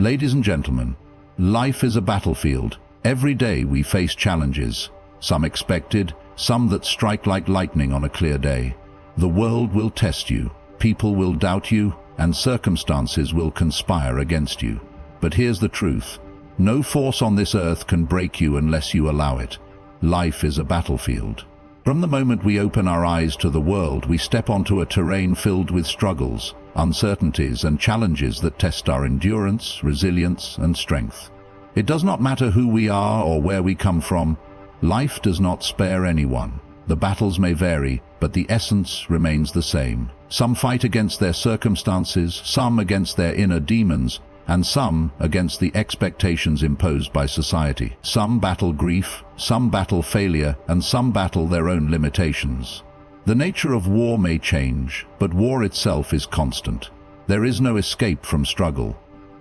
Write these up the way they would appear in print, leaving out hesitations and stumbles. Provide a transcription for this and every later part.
Ladies and gentlemen, life is a battlefield. Every day we face challenges, some expected, some that strike like lightning on a clear day. The world will test you, people will doubt you, and circumstances will conspire against you. But here's the truth. No force on this earth can break you unless you allow it. Life is a battlefield. From the moment we open our eyes to the world, we step onto a terrain filled with struggles, uncertainties, and challenges that test our endurance, resilience, and strength. It does not matter who we are or where we come from. Life does not spare anyone. The battles may vary, but the essence remains the same. Some fight against their circumstances, some against their inner demons, and some against the expectations imposed by society. Some battle grief, some battle failure, and some battle their own limitations. The nature of war may change, but war itself is constant. There is no escape from struggle.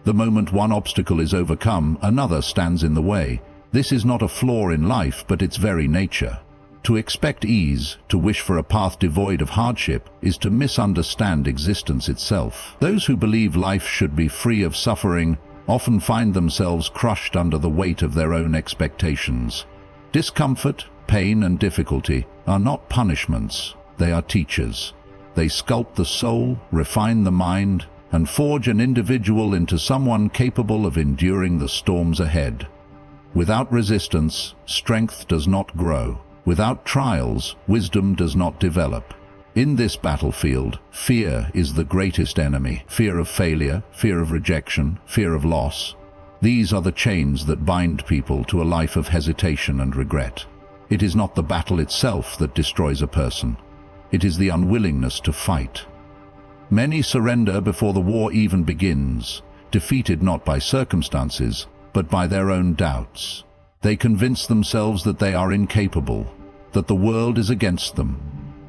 The moment one obstacle is overcome, another stands in the way. This is not a flaw in life, but its very nature. To expect ease, to wish for a path devoid of hardship, is to misunderstand existence itself. Those who believe life should be free of suffering often find themselves crushed under the weight of their own expectations. Discomfort, pain, and difficulty are not punishments, they are teachers. They sculpt the soul, refine the mind, and forge an individual into someone capable of enduring the storms ahead. Without resistance, strength does not grow. Without trials, wisdom does not develop. In this battlefield, fear is the greatest enemy. Fear of failure, fear of rejection, fear of loss. These are the chains that bind people to a life of hesitation and regret. It is not the battle itself that destroys a person. It is the unwillingness to fight. Many surrender before the war even begins, defeated not by circumstances, but by their own doubts. They convince themselves that they are incapable, that the world is against them,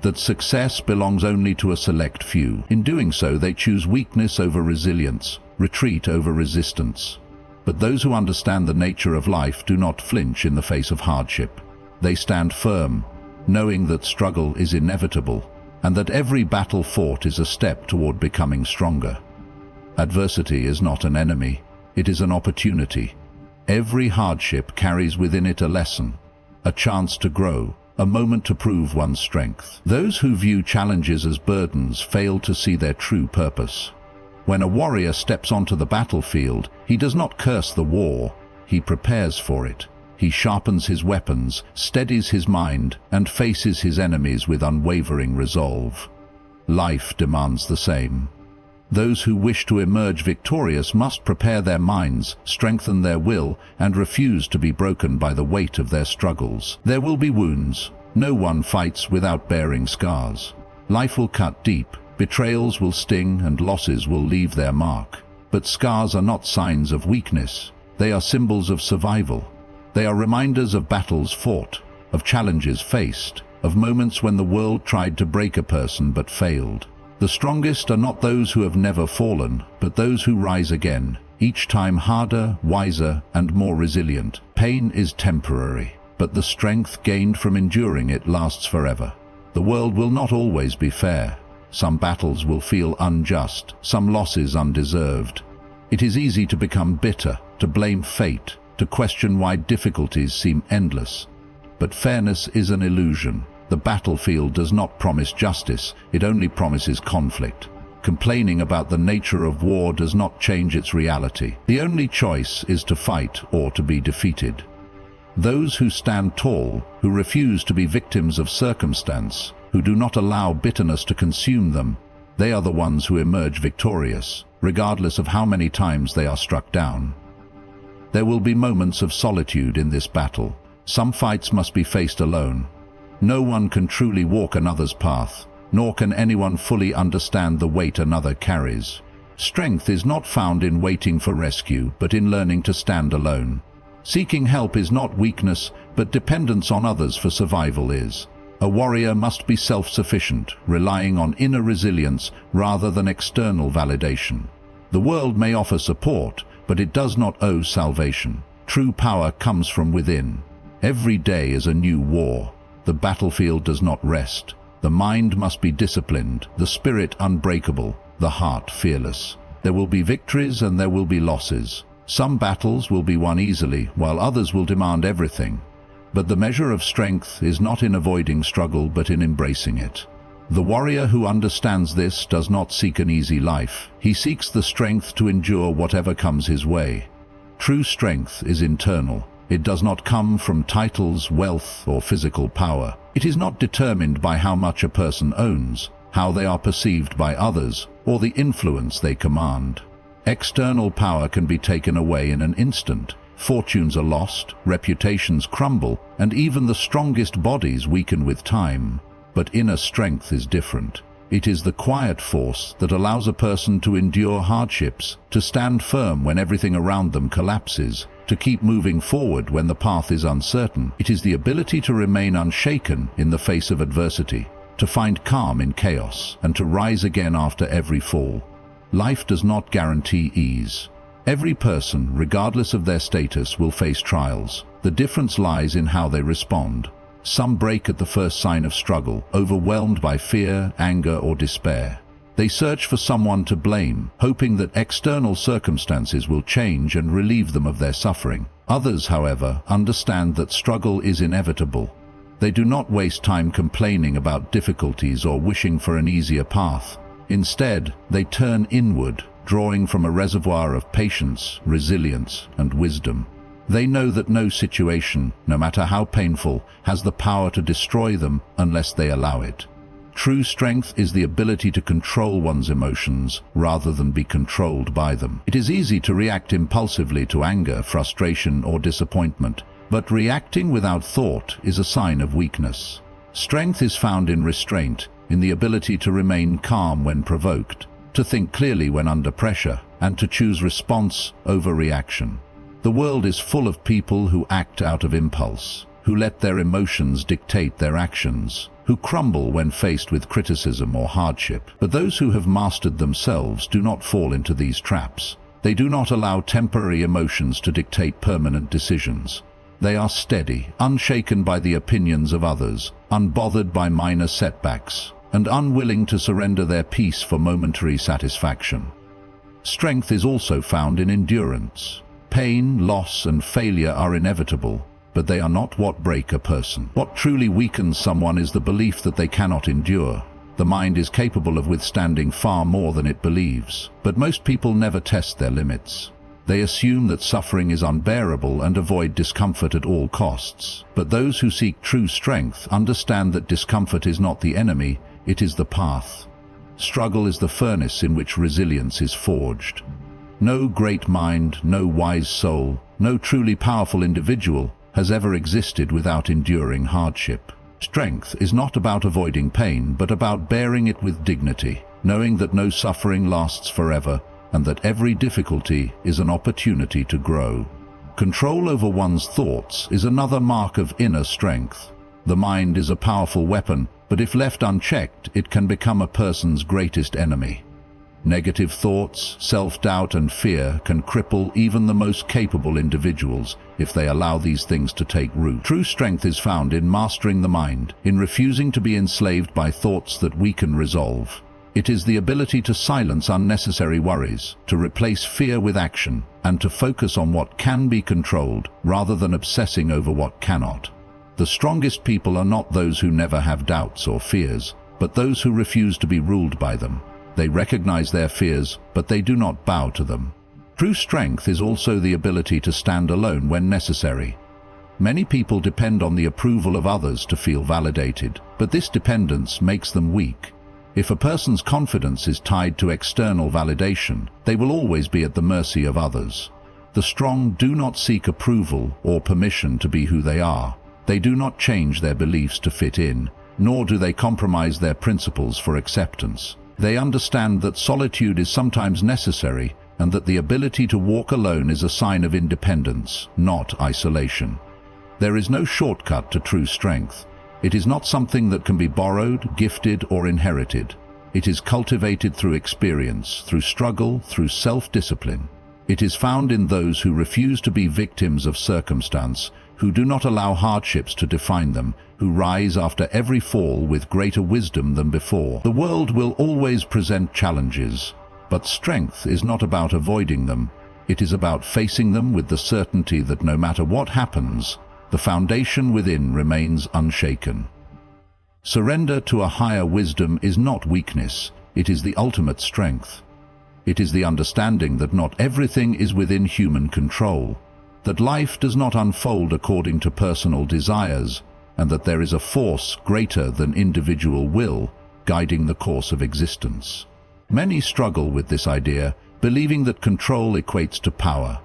that success belongs only to a select few. In doing so, they choose weakness over resilience, retreat over resistance. But those who understand the nature of life do not flinch in the face of hardship. They stand firm, knowing that struggle is inevitable, and that every battle fought is a step toward becoming stronger. Adversity is not an enemy, it is an opportunity. Every hardship carries within it a lesson, a chance to grow, a moment to prove one's strength. Those who view challenges as burdens fail to see their true purpose. When a warrior steps onto the battlefield, he does not curse the war, he prepares for it. He sharpens his weapons, steadies his mind, and faces his enemies with unwavering resolve. Life demands the same. Those who wish to emerge victorious must prepare their minds, strengthen their will, and refuse to be broken by the weight of their struggles. There will be wounds. No one fights without bearing scars. Life will cut deep, betrayals will sting, and losses will leave their mark. But scars are not signs of weakness. They are symbols of survival. They are reminders of battles fought, of challenges faced, of moments when the world tried to break a person but failed. The strongest are not those who have never fallen, but those who rise again, each time harder, wiser, and more resilient. Pain is temporary, but the strength gained from enduring it lasts forever. The world will not always be fair. Some battles will feel unjust, some losses undeserved. It is easy to become bitter, to blame fate, to question why difficulties seem endless. But fairness is an illusion. The battlefield does not promise justice, it only promises conflict. Complaining about the nature of war does not change its reality. The only choice is to fight or to be defeated. Those who stand tall, who refuse to be victims of circumstance, who do not allow bitterness to consume them, they are the ones who emerge victorious, regardless of how many times they are struck down. There will be moments of solitude in this battle. Some fights must be faced alone. No one can truly walk another's path, nor can anyone fully understand the weight another carries. Strength is not found in waiting for rescue, but in learning to stand alone. Seeking help is not weakness, but dependence on others for survival is. A warrior must be self-sufficient, relying on inner resilience rather than external validation. The world may offer support, but it does not owe salvation. True power comes from within. Every day is a new war. The battlefield does not rest. The mind must be disciplined, the spirit unbreakable, the heart fearless. There will be victories and there will be losses. Some battles will be won easily, while others will demand everything. But the measure of strength is not in avoiding struggle, but in embracing it. The warrior who understands this does not seek an easy life. He seeks the strength to endure whatever comes his way. True strength is internal. It does not come from titles, wealth, or physical power. It is not determined by how much a person owns, how they are perceived by others, or the influence they command. External power can be taken away in an instant. Fortunes are lost, reputations crumble, and even the strongest bodies weaken with time. But inner strength is different. It is the quiet force that allows a person to endure hardships, to stand firm when everything around them collapses, to keep moving forward when the path is uncertain. It is the ability to remain unshaken in the face of adversity, to find calm in chaos, and to rise again after every fall. Life does not guarantee ease. Every person, regardless of their status, will face trials. The difference lies in how they respond. Some break at the first sign of struggle, overwhelmed by fear, anger, or despair. They search for someone to blame, hoping that external circumstances will change and relieve them of their suffering. Others, however, understand that struggle is inevitable. They do not waste time complaining about difficulties or wishing for an easier path. Instead, they turn inward, drawing from a reservoir of patience, resilience, and wisdom. They know that no situation, no matter how painful, has the power to destroy them unless they allow it. True strength is the ability to control one's emotions rather than be controlled by them. It is easy to react impulsively to anger, frustration, or disappointment, but reacting without thought is a sign of weakness. Strength is found in restraint, in the ability to remain calm when provoked, to think clearly when under pressure, and to choose response over reaction. The world is full of people who act out of impulse, who let their emotions dictate their actions, who crumble when faced with criticism or hardship. But those who have mastered themselves do not fall into these traps. They do not allow temporary emotions to dictate permanent decisions. They are steady, unshaken by the opinions of others, unbothered by minor setbacks, and unwilling to surrender their peace for momentary satisfaction. Strength is also found in endurance. Pain, loss, and failure are inevitable, but they are not what break a person. What truly weakens someone is the belief that they cannot endure. The mind is capable of withstanding far more than it believes, but most people never test their limits. They assume that suffering is unbearable and avoid discomfort at all costs. But those who seek true strength understand that discomfort is not the enemy, it is the path. Struggle is the furnace in which resilience is forged. No great mind, no wise soul, no truly powerful individual has ever existed without enduring hardship. Strength is not about avoiding pain, but about bearing it with dignity, knowing that no suffering lasts forever, and that every difficulty is an opportunity to grow. Control over one's thoughts is another mark of inner strength. The mind is a powerful weapon, but if left unchecked, it can become a person's greatest enemy. Negative thoughts, self-doubt, and fear can cripple even the most capable individuals if they allow these things to take root. True strength is found in mastering the mind, in refusing to be enslaved by thoughts that weaken resolve. It is the ability to silence unnecessary worries, to replace fear with action, and to focus on what can be controlled rather than obsessing over what cannot. The strongest people are not those who never have doubts or fears, but those who refuse to be ruled by them. They recognize their fears, but they do not bow to them. True strength is also the ability to stand alone when necessary. Many people depend on the approval of others to feel validated, but this dependence makes them weak. If a person's confidence is tied to external validation, they will always be at the mercy of others. The strong do not seek approval or permission to be who they are. They do not change their beliefs to fit in, nor do they compromise their principles for acceptance. They understand that solitude is sometimes necessary and that the ability to walk alone is a sign of independence, not isolation. There is no shortcut to true strength. It is not something that can be borrowed, gifted, or inherited. It is cultivated through experience, through struggle, through self-discipline. It is found in those who refuse to be victims of circumstance, who do not allow hardships to define them, who rise after every fall with greater wisdom than before. The world will always present challenges, But strength is not about avoiding them. It is about facing them with the certainty that no matter what happens, the foundation within remains unshaken. Surrender to a higher wisdom is not weakness, it is the ultimate strength. It is the understanding that not everything is within human control, that life does not unfold according to personal desires, and that there is a force greater than individual will guiding the course of existence. Many struggle with this idea, believing that control equates to power.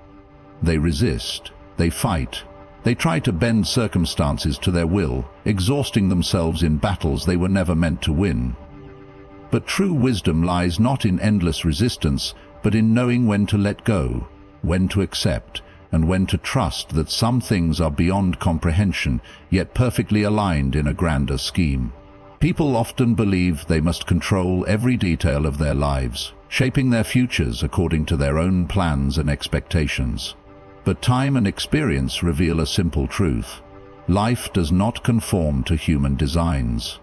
They resist, they fight, they try to bend circumstances to their will, exhausting themselves in battles they were never meant to win. But true wisdom lies not in endless resistance, but in knowing when to let go, when to accept, and when to trust that some things are beyond comprehension, yet perfectly aligned in a grander scheme. People often believe they must control every detail of their lives, shaping their futures according to their own plans and expectations. But time and experience reveal a simple truth. Life does not conform to human designs.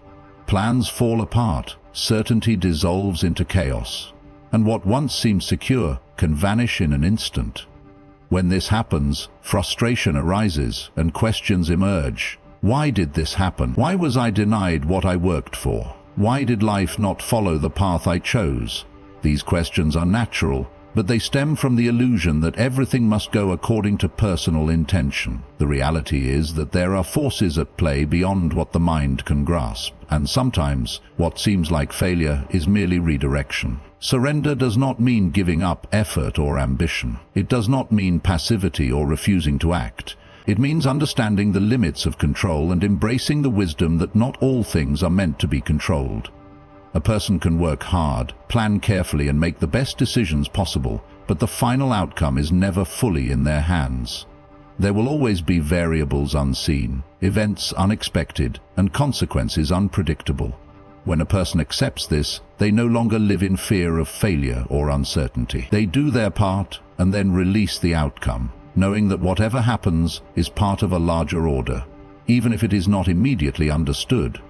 Plans fall apart, certainty dissolves into chaos, and what once seemed secure can vanish in an instant. When this happens, frustration arises and questions emerge. Why did this happen? Why was I denied what I worked for? Why did life not follow the path I chose? These questions are natural, but they stem from the illusion that everything must go according to personal intention. The reality is that there are forces at play beyond what the mind can grasp, and sometimes what seems like failure is merely redirection. Surrender does not mean giving up effort or ambition. It does not mean passivity or refusing to act. It means understanding the limits of control and embracing the wisdom that not all things are meant to be controlled. A person can work hard, plan carefully, and make the best decisions possible, but the final outcome is never fully in their hands. There will always be variables unseen, events unexpected, and consequences unpredictable. When a person accepts this, they no longer live in fear of failure or uncertainty. They do their part and then release the outcome, knowing that whatever happens is part of a larger order, even if it is not immediately understood.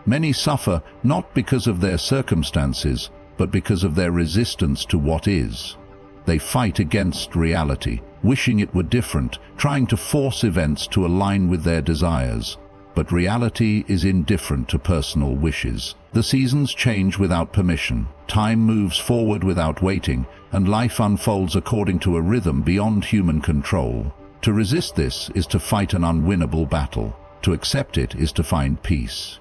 Many suffer not because of their circumstances, but because of their resistance to what is. They fight against reality, wishing it were different, trying to force events to align with their desires. But reality is indifferent to personal wishes. The seasons change without permission, time moves forward without waiting, and life unfolds according to a rhythm beyond human control. To resist this is to fight an unwinnable battle. To accept it is to find peace.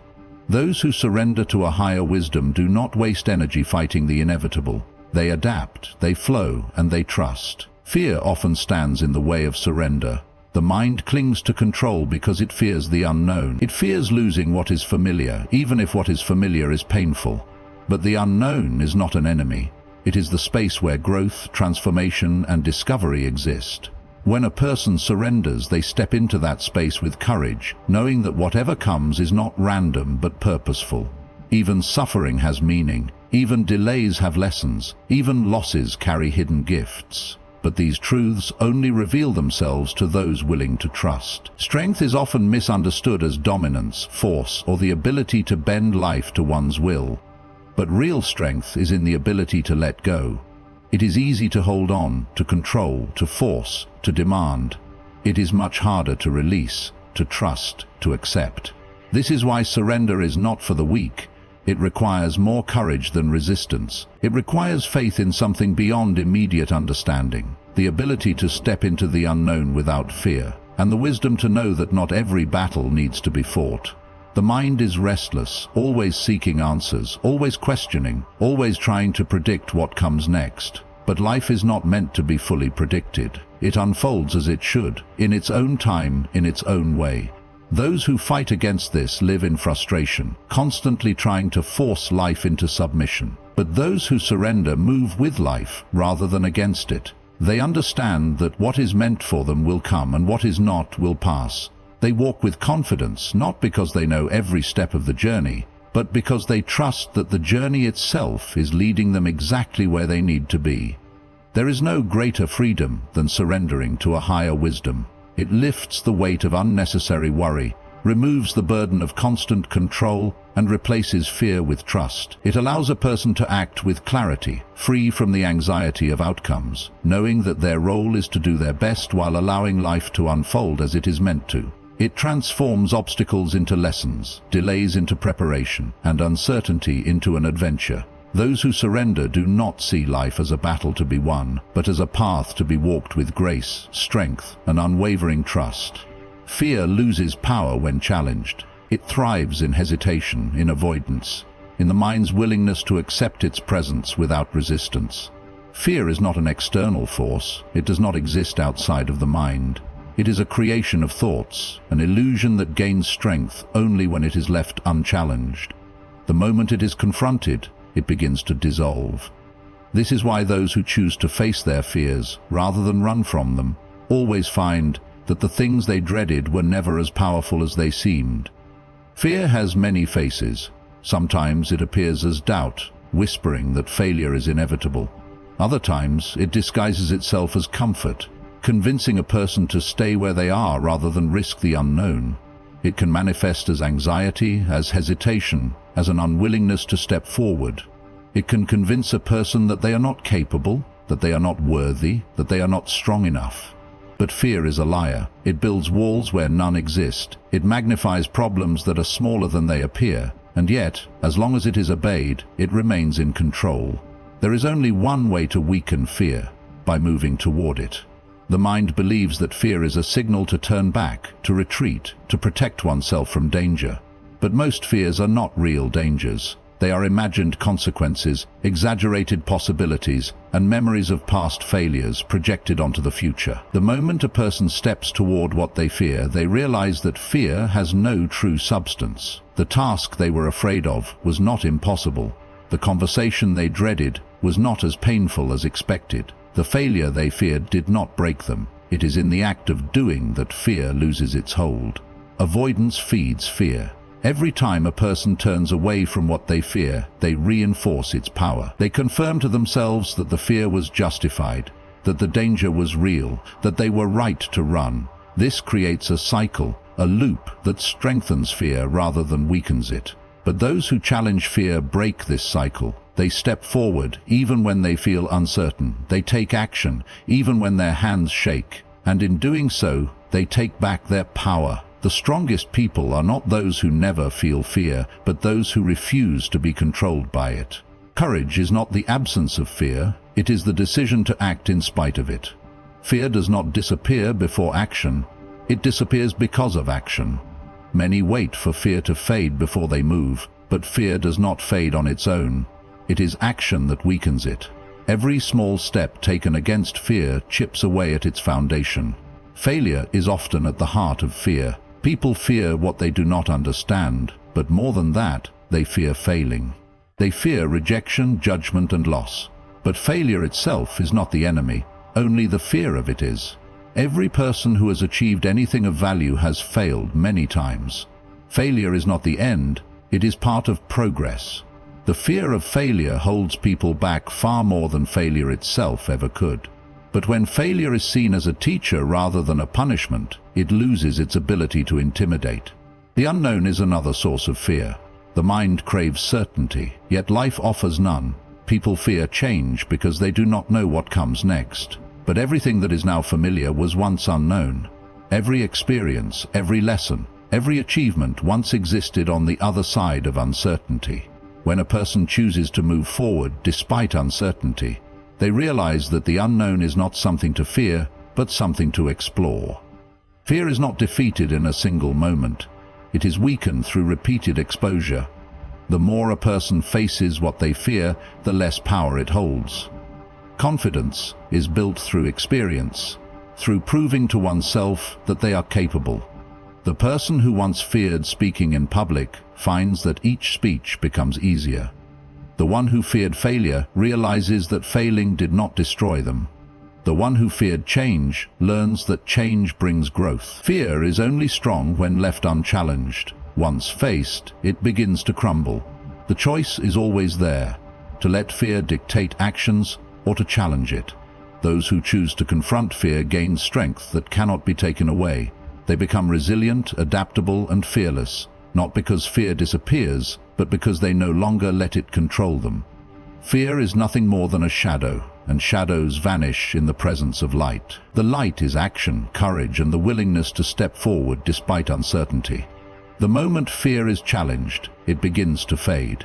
Those who surrender to a higher wisdom do not waste energy fighting the inevitable. They adapt, they flow, and they trust. Fear often stands in the way of surrender. The mind clings to control because it fears the unknown. It fears losing what is familiar, even if what is familiar is painful. But the unknown is not an enemy. It is the space where growth, transformation, and discovery exist. When a person surrenders, they step into that space with courage, knowing that whatever comes is not random but purposeful. Even suffering has meaning, even delays have lessons, even losses carry hidden gifts. But these truths only reveal themselves to those willing to trust. Strength is often misunderstood as dominance, force, or the ability to bend life to one's will. But real strength is in the ability to let go. It is easy to hold on, to control, to force, to demand. It is much harder to release, to trust, to accept. This is why surrender is not for the weak. It requires more courage than resistance. It requires faith in something beyond immediate understanding, the ability to step into the unknown without fear, and the wisdom to know that not every battle needs to be fought. The mind is restless, always seeking answers, always questioning, always trying to predict what comes next. But life is not meant to be fully predicted. It unfolds as it should, in its own time, in its own way. Those who fight against this live in frustration, constantly trying to force life into submission. But those who surrender move with life rather than against it. They understand that what is meant for them will come and what is not will pass. They walk with confidence, not because they know every step of the journey, but because they trust that the journey itself is leading them exactly where they need to be. There is no greater freedom than surrendering to a higher wisdom. It lifts the weight of unnecessary worry, removes the burden of constant control, and replaces fear with trust. It allows a person to act with clarity, free from the anxiety of outcomes, knowing that their role is to do their best while allowing life to unfold as it is meant to. It transforms obstacles into lessons, delays into preparation, and uncertainty into an adventure. Those who surrender do not see life as a battle to be won, but as a path to be walked with grace, strength, and unwavering trust. Fear loses power when challenged. It thrives in hesitation, in avoidance, in the mind's willingness to accept its presence without resistance. Fear is not an external force. It does not exist outside of the mind. It is a creation of thoughts, an illusion that gains strength only when it is left unchallenged. The moment it is confronted, it begins to dissolve. This is why those who choose to face their fears, rather than run from them, always find that the things they dreaded were never as powerful as they seemed. Fear has many faces. Sometimes it appears as doubt, whispering that failure is inevitable. Other times it disguises itself as comfort, convincing a person to stay where they are rather than risk the unknown. It can manifest as anxiety, as hesitation, as an unwillingness to step forward. It can convince a person that they are not capable, that they are not worthy, that they are not strong enough. But fear is a liar. It builds walls where none exist. It magnifies problems that are smaller than they appear, and yet, as long as it is obeyed, it remains in control. There is only one way to weaken fear: by moving toward it. The mind believes that fear is a signal to turn back, to retreat, to protect oneself from danger. But most fears are not real dangers. They are imagined consequences, exaggerated possibilities, and memories of past failures projected onto the future. The moment a person steps toward what they fear, they realize that fear has no true substance. The task they were afraid of was not impossible. The conversation they dreaded was not as painful as expected. The failure they feared did not break them. It is in the act of doing that fear loses its hold. Avoidance feeds fear. Every time a person turns away from what they fear, they reinforce its power. They confirm to themselves that the fear was justified, that the danger was real, that they were right to run. This creates a cycle, a loop that strengthens fear rather than weakens it. But those who challenge fear break this cycle. They step forward even when they feel uncertain. They take action even when their hands shake. And in doing so, they take back their power. The strongest people are not those who never feel fear, but those who refuse to be controlled by it. Courage is not the absence of fear, it is the decision to act in spite of it. Fear does not disappear before action, it disappears because of action. Many wait for fear to fade before they move, but fear does not fade on its own. It is action that weakens it. Every small step taken against fear chips away at its foundation. Failure is often at the heart of fear. People fear what they do not understand, but more than that, they fear failing. They fear rejection, judgment, and loss. But failure itself is not the enemy, only the fear of it is. Every person who has achieved anything of value has failed many times. Failure is not the end, it is part of progress. The fear of failure holds people back far more than failure itself ever could. But when failure is seen as a teacher rather than a punishment, it loses its ability to intimidate. The unknown is another source of fear. The mind craves certainty, yet life offers none. People fear change because they do not know what comes next. But everything that is now familiar was once unknown. Every experience, every lesson, every achievement once existed on the other side of uncertainty. When a person chooses to move forward despite uncertainty, they realize that the unknown is not something to fear, but something to explore. Fear is not defeated in a single moment. It is weakened through repeated exposure. The more a person faces what they fear, the less power it holds. Confidence is built through experience, through proving to oneself that they are capable. The person who once feared speaking in public finds that each speech becomes easier. The one who feared failure realizes that failing did not destroy them. The one who feared change learns that change brings growth. Fear is only strong when left unchallenged. Once faced, it begins to crumble. The choice is always there, to let fear dictate actions or to challenge it. Those who choose to confront fear gain strength that cannot be taken away. They become resilient, adaptable, and fearless, not because fear disappears, but because they no longer let it control them. Fear is nothing more than a shadow, and shadows vanish in the presence of light. The light is action, courage, and the willingness to step forward despite uncertainty. The moment fear is challenged, it begins to fade.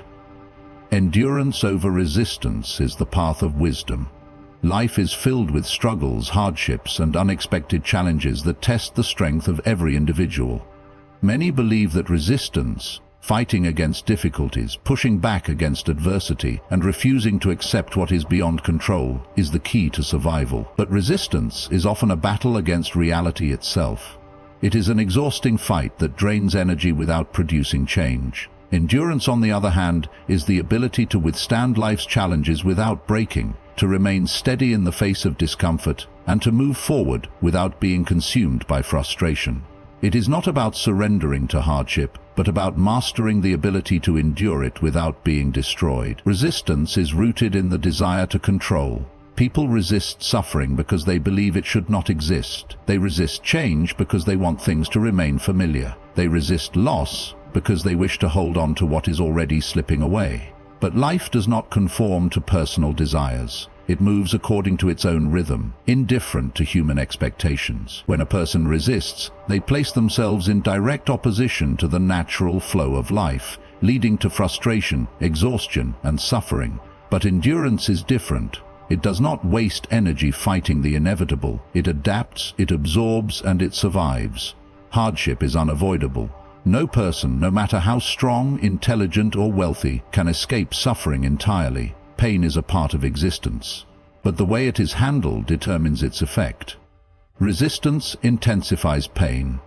Endurance over resistance is the path of wisdom. Life is filled with struggles, hardships, and unexpected challenges that test the strength of every individual. Many believe that resistance, fighting against difficulties, pushing back against adversity, and refusing to accept what is beyond control, is the key to survival. But resistance is often a battle against reality itself. It is an exhausting fight that drains energy without producing change. Endurance, on the other hand, is the ability to withstand life's challenges without breaking, to remain steady in the face of discomfort, and to move forward without being consumed by frustration. It is not about surrendering to hardship, but about mastering the ability to endure it without being destroyed. Resistance is rooted in the desire to control. People resist suffering because they believe it should not exist. They resist change because they want things to remain familiar. They resist loss because they wish to hold on to what is already slipping away. But life does not conform to personal desires. It moves according to its own rhythm, indifferent to human expectations. When a person resists, they place themselves in direct opposition to the natural flow of life, leading to frustration, exhaustion, and suffering. But endurance is different. It does not waste energy fighting the inevitable. It adapts, it absorbs, and it survives. Hardship is unavoidable. No person, no matter how strong, intelligent, or wealthy, can escape suffering entirely. Pain is a part of existence, but the way it is handled determines its effect. Resistance intensifies pain.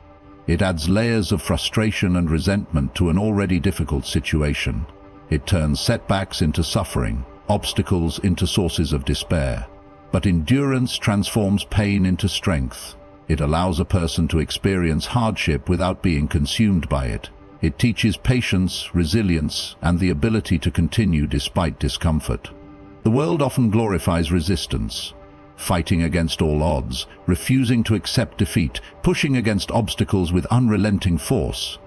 It adds layers of frustration and resentment to an already difficult situation. It turns setbacks into suffering, obstacles into sources of despair. But endurance transforms pain into strength. It allows a person to experience hardship without being consumed by it. It teaches patience, resilience, and the ability to continue despite discomfort. The world often glorifies resistance, fighting against all odds, refusing to accept defeat, pushing against obstacles with unrelenting force.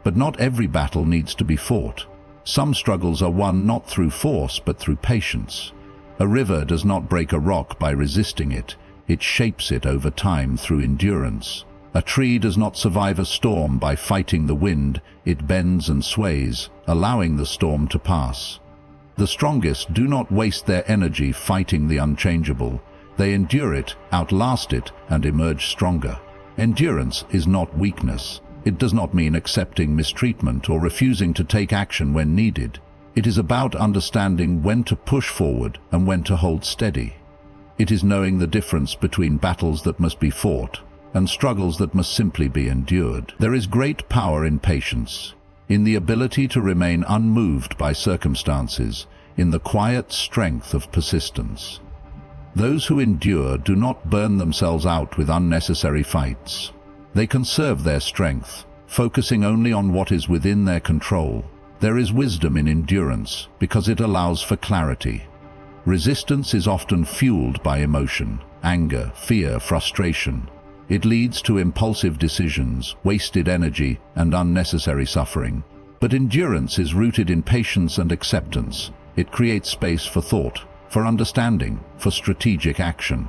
But not every battle needs to be fought. Some struggles are won not through force but through patience. A river does not break a rock by resisting it. It shapes it over time through endurance. A tree does not survive a storm by fighting the wind. It bends and sways, allowing the storm to pass. The strongest do not waste their energy fighting the unchangeable. They endure it, outlast it, and emerge stronger. Endurance is not weakness. It does not mean accepting mistreatment or refusing to take action when needed. It is about understanding when to push forward and when to hold steady. It is knowing the difference between battles that must be fought and struggles that must simply be endured. There is great power in patience, in the ability to remain unmoved by circumstances, in the quiet strength of persistence. Those who endure do not burn themselves out with unnecessary fights. They conserve their strength, focusing only on what is within their control. There is wisdom in endurance because it allows for clarity. Resistance is often fueled by emotion, anger, fear, frustration. It leads to impulsive decisions, wasted energy, and unnecessary suffering. But endurance is rooted in patience and acceptance. It creates space for thought, for understanding, for strategic action.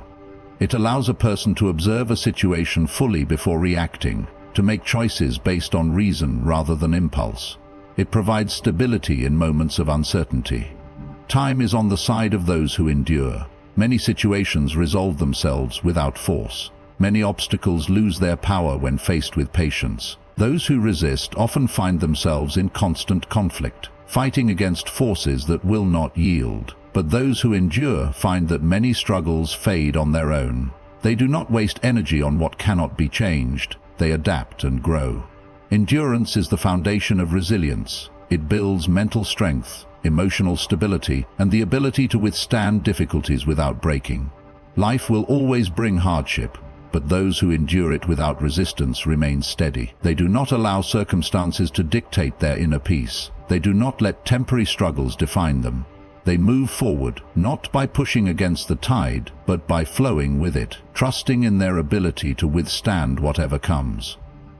It allows a person to observe a situation fully before reacting, to make choices based on reason rather than impulse. It provides stability in moments of uncertainty. Time is on the side of those who endure. Many situations resolve themselves without force. Many obstacles lose their power when faced with patience. Those who resist often find themselves in constant conflict, fighting against forces that will not yield. But those who endure find that many struggles fade on their own. They do not waste energy on what cannot be changed. They adapt and grow. Endurance is the foundation of resilience. It builds mental strength, emotional stability, and the ability to withstand difficulties without breaking. Life will always bring hardship, but those who endure it without resistance remain steady. They do not allow circumstances to dictate their inner peace. They do not let temporary struggles define them. They move forward, not by pushing against the tide, but by flowing with it, trusting in their ability to withstand whatever comes.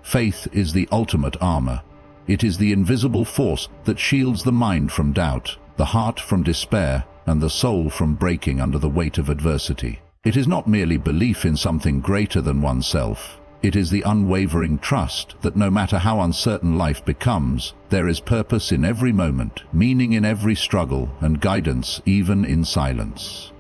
Faith is the ultimate armor. It is the invisible force that shields the mind from doubt, the heart from despair, and the soul from breaking under the weight of adversity. It is not merely belief in something greater than oneself. It is the unwavering trust that no matter how uncertain life becomes, there is purpose in every moment, meaning in every struggle, and guidance even in silence.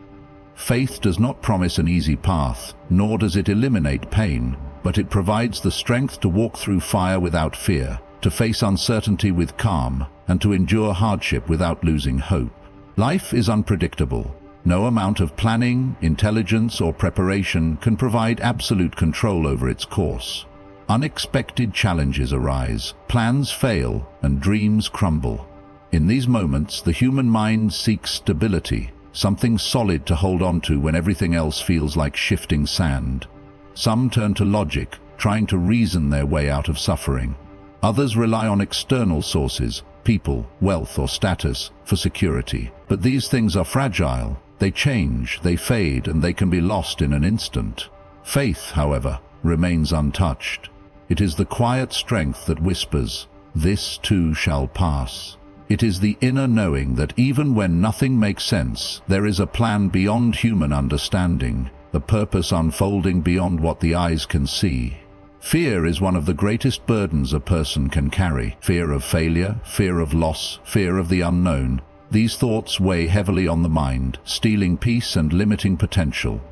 Faith does not promise an easy path, nor does it eliminate pain, but it provides the strength to walk through fire without fear, to face uncertainty with calm, and to endure hardship without losing hope. Life is unpredictable. No amount of planning, intelligence, or preparation can provide absolute control over its course. Unexpected challenges arise, plans fail, and dreams crumble. In these moments, the human mind seeks stability, something solid to hold on to when everything else feels like shifting sand. Some turn to logic, trying to reason their way out of suffering. Others rely on external sources, people, wealth, or status, for security. But these things are fragile. They change, they fade, and they can be lost in an instant. Faith, however, remains untouched. It is the quiet strength that whispers, "This too shall pass." It is the inner knowing that even when nothing makes sense, there is a plan beyond human understanding, a purpose unfolding beyond what the eyes can see. Fear is one of the greatest burdens a person can carry. Fear of failure, fear of loss, fear of the unknown. These thoughts weigh heavily on the mind, stealing peace and limiting potential.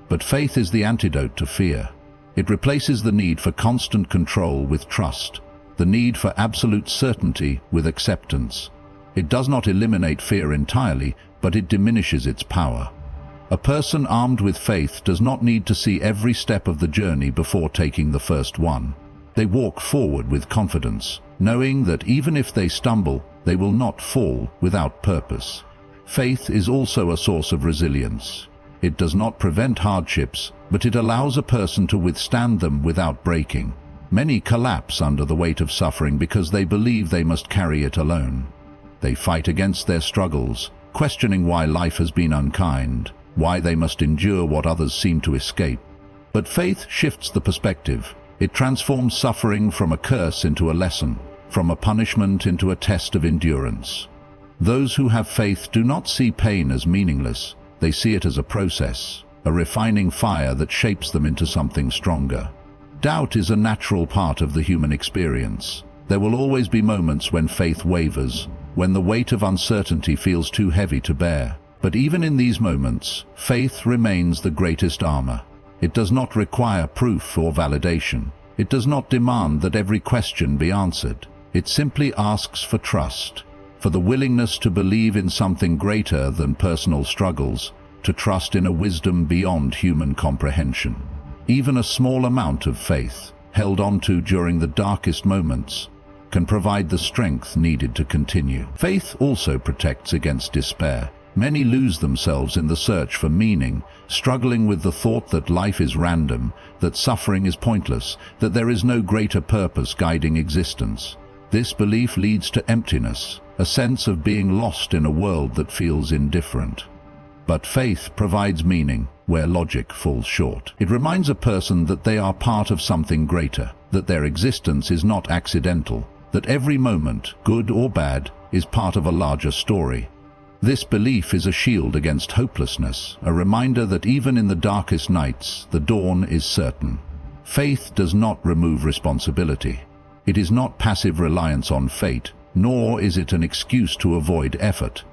But faith is the antidote to fear. It replaces the need for constant control with trust, the need for absolute certainty with acceptance. It does not eliminate fear entirely, but it diminishes its power. A person armed with faith does not need to see every step of the journey before taking the first one. They walk forward with confidence, knowing that even if they stumble, they will not fall without purpose. Faith is also a source of resilience. It does not prevent hardships, but it allows a person to withstand them without breaking. Many collapse under the weight of suffering because they believe they must carry it alone. They fight against their struggles, questioning why life has been unkind, why they must endure what others seem to escape. But faith shifts the perspective. It transforms suffering from a curse into a lesson, from a punishment into a test of endurance. Those who have faith do not see pain as meaningless. They see it as a process, a refining fire that shapes them into something stronger. Doubt is a natural part of the human experience. There will always be moments when faith wavers, when the weight of uncertainty feels too heavy to bear. But even in these moments, faith remains the greatest armor. It does not require proof or validation. It does not demand that every question be answered. It simply asks for trust, for the willingness to believe in something greater than personal struggles, to trust in a wisdom beyond human comprehension. Even a small amount of faith, held onto during the darkest moments, can provide the strength needed to continue. Faith also protects against despair. Many lose themselves in the search for meaning, struggling with the thought that life is random, that suffering is pointless, that there is no greater purpose guiding existence. This belief leads to emptiness, a sense of being lost in a world that feels indifferent. But faith provides meaning where logic falls short. It reminds a person that they are part of something greater, that their existence is not accidental, that every moment, good or bad, is part of a larger story. This belief is a shield against hopelessness, a reminder that even in the darkest nights, the dawn is certain. Faith does not remove responsibility. It is not passive reliance on fate, nor is it an excuse to avoid effort.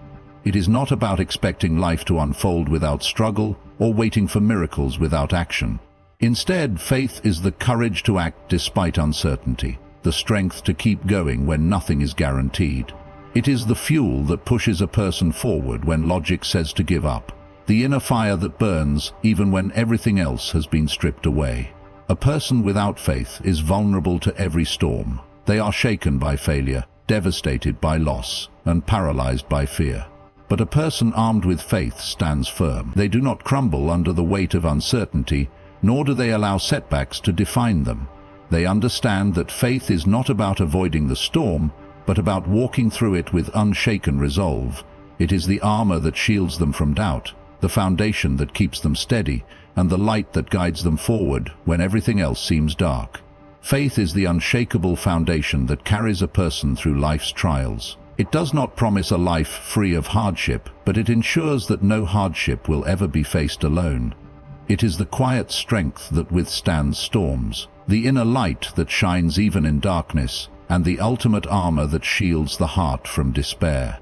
It is not about expecting life to unfold without struggle or waiting for miracles without action. Instead, faith is the courage to act despite uncertainty, the strength to keep going when nothing is guaranteed. It is the fuel that pushes a person forward when logic says to give up, the inner fire that burns even when everything else has been stripped away. A person without faith is vulnerable to every storm. They are shaken by failure, devastated by loss, and paralyzed by fear. But a person armed with faith stands firm. They do not crumble under the weight of uncertainty, nor do they allow setbacks to define them. They understand that faith is not about avoiding the storm, but about walking through it with unshaken resolve. It is the armor that shields them from doubt, the foundation that keeps them steady, and the light that guides them forward when everything else seems dark. Faith is the unshakable foundation that carries a person through life's trials. It does not promise a life free of hardship, but it ensures that no hardship will ever be faced alone. It is the quiet strength that withstands storms, the inner light that shines even in darkness, and the ultimate armor that shields the heart from despair.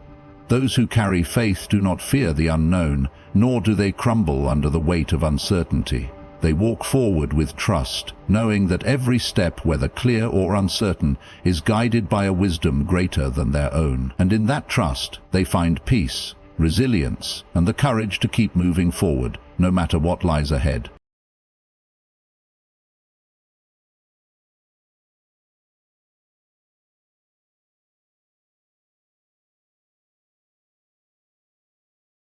Those who carry faith do not fear the unknown, nor do they crumble under the weight of uncertainty. They walk forward with trust, knowing that every step, whether clear or uncertain, is guided by a wisdom greater than their own. And in that trust, they find peace, resilience, and the courage to keep moving forward, no matter what lies ahead.